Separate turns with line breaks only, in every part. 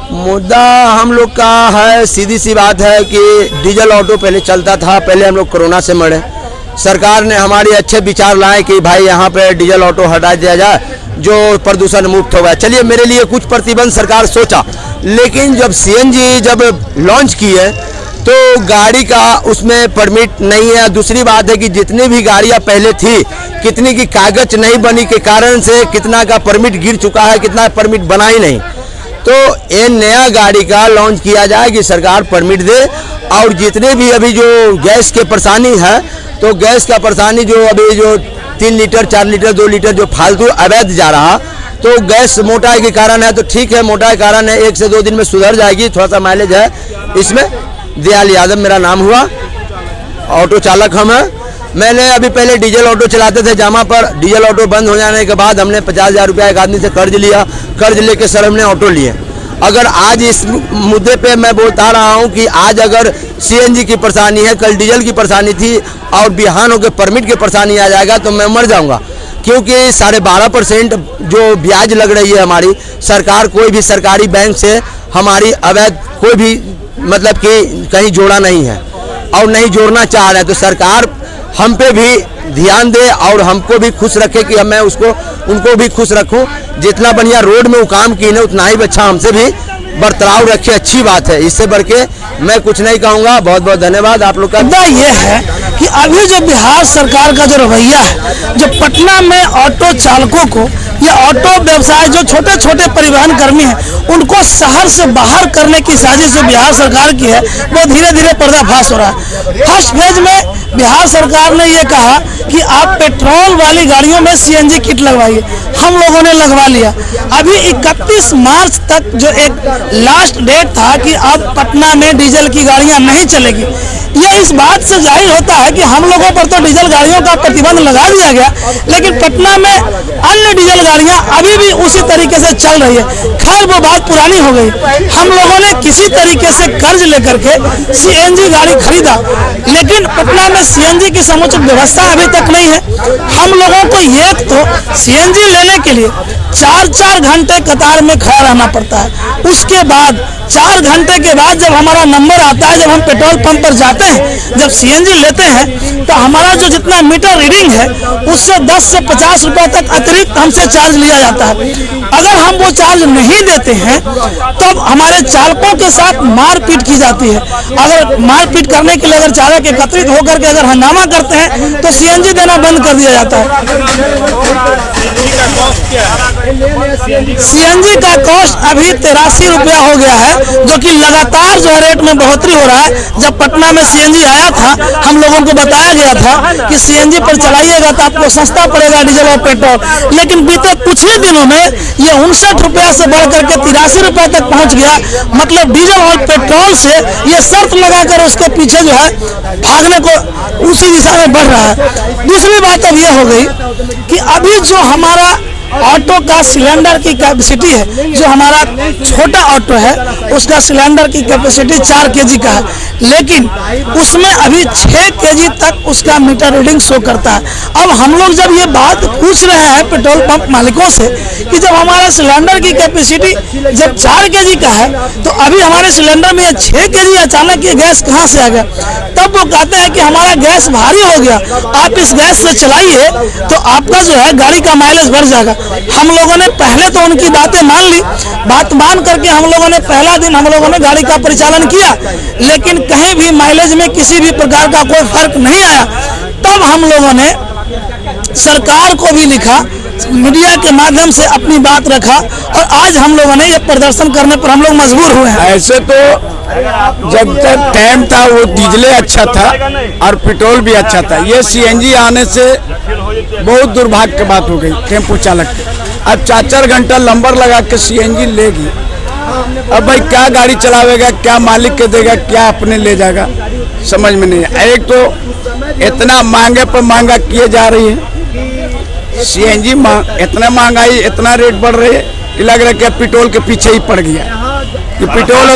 मुद्दा हम लोग का है, सीधी सी बात है कि डीजल ऑटो पहले चलता था, पहले हम लोग कोरोना से मरे। सरकार ने हमारे अच्छे विचार लाए कि भाई यहाँ पे डीजल ऑटो हटा दिया जाए जो प्रदूषण मुक्त होगा। चलिए, मेरे लिए कुछ प्रतिबंध सरकार सोचा, लेकिन जब सीएनजी जब लॉन्च की है तो गाड़ी का उसमें परमिट नहीं है। दूसरी बात है कि जितनी भी गाड़ियाँ पहले थी, कितनी की कागज नहीं बनी के कारण से कितना का परमिट गिर चुका है, कितना परमिट बना ही नहीं। तो ये नया गाड़ी का लॉन्च किया जाए कि सरकार परमिट दे, और जितने भी अभी जो गैस के परेशानी है, तो गैस का परेशानी जो अभी जो 3 लीटर 4 लीटर 2 लीटर जो फालतू अवैध जा रहा, तो गैस मोटाई के कारण है। तो ठीक है, मोटाई के कारण है, 1 से 2 दिन में सुधर जाएगी, थोड़ा सा माइलेज है इसमें। दयाल यादव मेरा नाम हुआ, ऑटो चालक हम हैं। मैंने अभी पहले डीजल ऑटो चलाते थे जामा पर। डीजल ऑटो बंद हो जाने के बाद हमने 50,000 रुपया एक आदमी से कर्ज लिया। कर्ज लेके सर हमने ऑटो लिए। अगर आज इस मुद्दे पे मैं बोलता रहा हूँ कि आज अगर सीएनजी की परेशानी है, कल डीजल की परेशानी थी, और बिहान होकर परमिट की परेशानी आ जाएगा तो मैं मर जाऊँगा। क्योंकि 12.5% जो ब्याज लग रही है हमारी सरकार, कोई भी सरकारी बैंक से हमारी अवैध कोई भी मतलब कि कहीं जोड़ा नहीं है और नहीं जोड़ना चाह रहे हैं। तो सरकार हम पे भी ध्यान दे और हमको भी खुश रखे कि मैं उनको भी खुश रखूं। जितना बढ़िया रोड में वो काम की ना, उतना ही अच्छा हमसे भी बर्ताव रखे, अच्छी बात है। इससे बढ़ के मैं कुछ नहीं कहूँगा। बहुत बहुत धन्यवाद आप लोग का।
मुद्दा ये है कि अभी जो बिहार सरकार का जो रवैया है, जो पटना में ऑटो चालकों को या ऑटो व्यवसाय जो छोटे छोटे परिवहन कर्मी हैं, उनको शहर से बाहर करने की साजिश जो बिहार सरकार की है, वो धीरे धीरे पर्दाफाश हो रहा है। फर्स्ट फेज में बिहार सरकार ने ये कहा कि आप पेट्रोल वाली गाड़ियों में सीएनजी किट लगवाइए। हम लोगों ने लगवा लिया। अभी 31 मार्च तक जो एक लास्ट डेट था कि अब पटना में डीजल की गाड़ियां नहीं चलेगी। ये इस बात से जाहिर होता है कि हम लोगों पर तो डीजल गाड़ियों का प्रतिबंध लगा दिया गया, लेकिन पटना में अन्य डीजल गाड़ियां अभी भी उसी तरीके से चल रही है। खैर, वो बात पुरानी हो गई। हम लोगों ने किसी तरीके से कर्ज लेकर के सीएनजी गाड़ी खरीदा, लेकिन पटना में सीएनजी की समुचित व्यवस्था अभी तक नहीं है। हम लोगों को एक तो सीएनजी लेने के लिए 4-4 घंटे कतार में खड़ा रहना पड़ता है। उसके बाद 4 घंटे के बाद जब हमारा नंबर आता है, जब हम पेट्रोल पंप पर जाते हैं, जब सीएनजी लेते हैं, तो हमारा जो जितना मीटर रीडिंग है उससे 10 से 50 रुपए तक अतिरिक्त हमसे चार्ज लिया जाता है। अगर हम वो चार्ज नहीं देते हैं तो हमारे चालकों के साथ मारपीट की जाती है। अगर मारपीट करने के लिए अगर चालक एकत्रित होकर के अगर हंगामा करते हैं तो सीएनजी देना बंद कर दिया जाता है। सीएनजी का कॉस्ट अभी 83 रुपया हो गया है, जो कि लगातार जो रेट में बढ़ोतरी हो रहा है। जब पटना में सीएनजी आया था, हम लोगों को बताया गया था कि सीएनजी पर चलाइएगा तो आपको सस्ता पड़ेगा डीजल और पेट्रोल, लेकिन बीते कुछ ही दिनों में ये 59 रुपया से बढ़कर के 83 रुपया तक पहुंच गया। मतलब डीजल और पेट्रोल से ये शर्त लगाकर उसके पीछे जो है भागने को उसी दिशा में बढ़ रहा है। दूसरी बात अब यह हो गई कि अभी जो हमारा ऑटो का सिलेंडर की कैपेसिटी है, जो हमारा छोटा ऑटो है उसका सिलेंडर की कैपेसिटी 4 केजी का है, लेकिन उसमें अभी 6 केजी तक उसका मीटर रीडिंग शो करता है। अब हम लोग जब ये बात पूछ रहे हैं पेट्रोल पंप मालिकों से कि जब हमारा सिलेंडर की कैपेसिटी जब 4 केजी का है, तो अभी हमारे सिलेंडर में 6 केजी अचानक ये गैस कहाँ से आ गया? तब वो कहते हैं कि हमारा गैस भारी हो गया, आप इस गैस से चलाइए तो आपका जो है गाड़ी का माइलेज बढ़ जाएगा। हम लोगों ने पहले तो उनकी बातें मान ली। बात मान करके हम लोगों ने पहला दिन हम लोगों ने गाड़ी का परिचालन किया, लेकिन कहीं भी माइलेज में किसी भी प्रकार का कोई फर्क नहीं आया। तब हम लोगों ने सरकार को भी लिखा, मीडिया के माध्यम से अपनी बात रखा, और आज हम लोगों ने ये प्रदर्शन करने पर हम लोग मजबूर हुए हैं।
ऐसे तो जब तक टाइम था वो डीजल अच्छा था और पेट्रोल भी अच्छा था। ये सीएनजी आने से बहुत दुर्भाग्य की बात हो गई टेम्पो चालक। अब 4-4 घंटा नंबर लगा के सीएनजी लेगी। अब भाई क्या गाड़ी चलावेगा, क्या मालिक के देगा, क्या अपने ले जाएगा, समझ में नहीं। एक तो इतना महंगे पर महंगा किए जा रही है सीएनजी, इतना महंगाई, इतना रेट बढ़ रही है कि लग रहा है कि पेट्रोल के पीछे ही पड़ गया कि पेट्रोल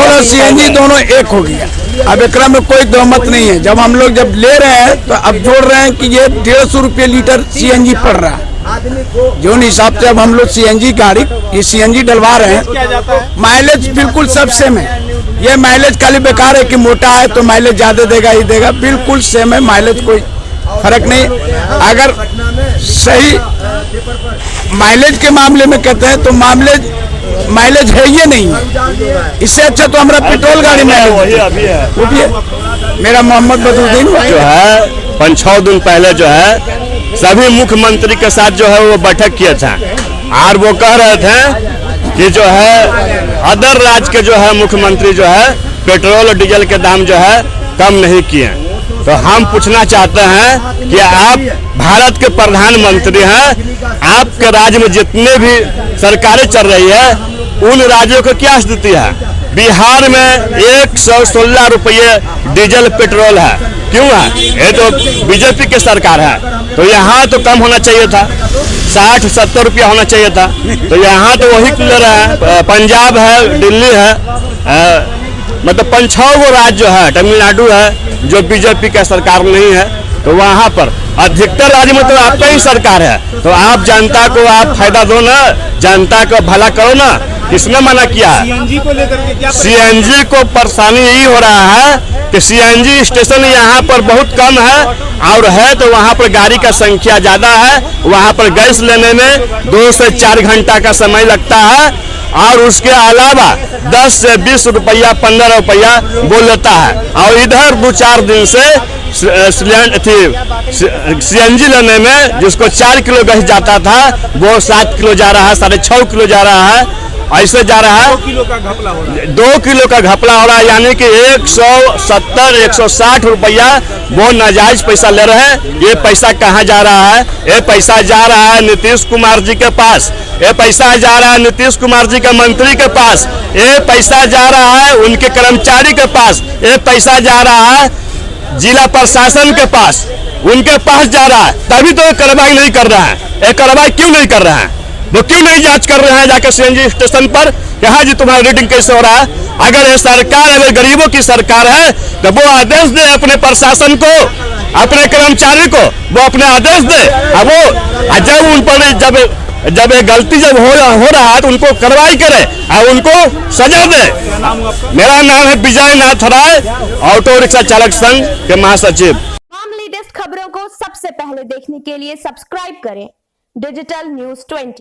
और सीएनजी दोनों एक हो गया। अब एकरा में कोई दहमत नहीं है। जब हम लोग जब ले रहे हैं तो अब जोड़ रहे हैं कि ये 150 रुपये लीटर सीएनजी पड़ रहा है। जो हिसाब से अब हम लोग सीएनजी गाड़ी ये सीएनजी डलवा रहे हैं, माइलेज बिल्कुल सब सेम है। ये माइलेज खाली बेकार है कि मोटा है तो माइलेज ज्यादा देगा ही देगा, बिल्कुल सेम है, माइलेज कोई फर्क नहीं। अगर सही माइलेज के मामले में कहते हैं तो माइलेज है ये नहीं है, इससे अच्छा तो हमारा पेट्रोल गाड़ी माइलेज वो भी है। मेरा मोहम्मद बदरुद्दीन
जो है 5-6 दिन पहले जो है सभी मुख्यमंत्री के साथ जो है वो बैठक किया था और वो कह रहे थे कि जो है अदर राज्य के जो है मुख्यमंत्री जो है पेट्रोल और डीजल के दाम जो है कम नहीं किए। तो हम पूछना चाहते हैं कि आप भारत के प्रधानमंत्री हैं, आपके राज्य में जितने भी सरकारें चल रही है उन राज्यों की क्या स्थिति है? बिहार में 116 रुपये डीजल पेट्रोल है, क्यों है? ये तो बीजेपी की सरकार है, तो यहाँ तो कम होना चाहिए था, 60-70 रुपया होना चाहिए था। तो यहाँ तो वही क्लियर है, पंजाब है, दिल्ली है, मतलब 5-6 वो राज्य जो है, तमिलनाडु है जो बीजेपी का सरकार नहीं है, तो वहाँ पर अधिकतर राज्य में तो आपका ही सरकार है। तो आप जनता को आप फायदा दो ना, जनता को भला करो ना, किसने मना किया है?
सीएनजी को लेकर के क्या
सीएनजी को परेशानी यही हो रहा है कि सीएनजी स्टेशन यहाँ पर बहुत कम है, और है तो वहाँ पर गाड़ी का संख्या ज्यादा है, वहाँ पर गैस लेने में 2 से 4 घंटा का समय लगता है, और उसके अलावा 10 से 20 रुपया 15 रुपया वो लेता है। और इधर 2-4 दिन से सीएनजी लेने में जिसको 4 किलो गैस जाता था वो 7 किलो जा रहा है, 6.5 किलो जा रहा है, ऐसे जा रहा है।
2 किलो का घपला हो रहा है,
2 किलो का घपला हो रहा है, यानी कि 170-160 रुपया वो नाजायज पैसा ले रहे हैं। ये पैसा कहाँ जा रहा है? ये पैसा जा रहा है नीतीश कुमार जी के पास, ये पैसा जा रहा है नीतीश कुमार जी के मंत्री के पास, ये पैसा जा रहा है उनके कर्मचारी के पास, ये पैसा जा रहा है जिला प्रशासन के पास, उनके पास जा रहा है। तभी तो ये कार्रवाई नहीं कर रहा है। ये कार्रवाई क्यों नहीं कर रहा है? वो क्यों नहीं जांच कर रहे हैं जाकर सीएनजी स्टेशन पर कि हाँ जी तुम्हारा रेटिंग कैसे हो रहा है? अगर ये सरकार अगर गरीबों की सरकार है तो वो आदेश दे अपने प्रशासन को, अपने कर्मचारी को, वो अपने आदेश दे। अब वो जब उन पर जब ये गलती जब हो रहा है तो उनको कार्रवाई करे और उनको सजा दे। मेरा नाम है विजय नाथ राय, ऑटो रिक्शा चालक संघ के महासचिव।
तमाम लेटेस्ट खबरों को सबसे पहले देखने के लिए सब्सक्राइब करें डिजिटल न्यूज़ 20।